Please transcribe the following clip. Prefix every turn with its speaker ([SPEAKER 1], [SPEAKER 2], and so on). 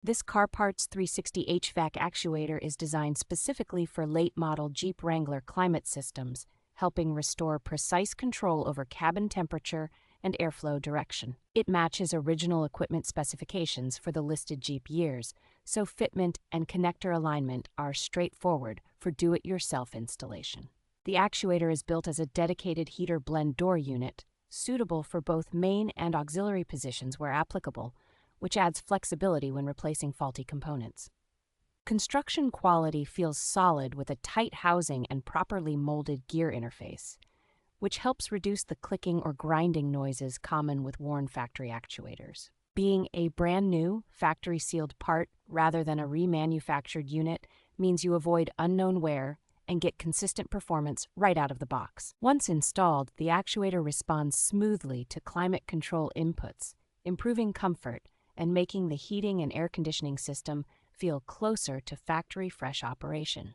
[SPEAKER 1] This KarParts360 HVAC actuator is designed specifically for late-model Jeep Wrangler climate systems, helping restore precise control over cabin temperature and airflow direction. It matches original equipment specifications for the listed Jeep years, so fitment and connector alignment are straightforward for do-it-yourself installation. The actuator is built as a dedicated heater blend door unit, suitable for both main and auxiliary positions where applicable, which adds flexibility when replacing faulty components. Construction quality feels solid with a tight housing and properly molded gear interface, which helps reduce the clicking or grinding noises common with worn factory actuators. Being a brand new, factory-sealed part rather than a remanufactured unit means you avoid unknown wear and get consistent performance right out of the box. Once installed, the actuator responds smoothly to climate control inputs, improving comfort and making the heating and air conditioning system feel closer to factory-fresh operation.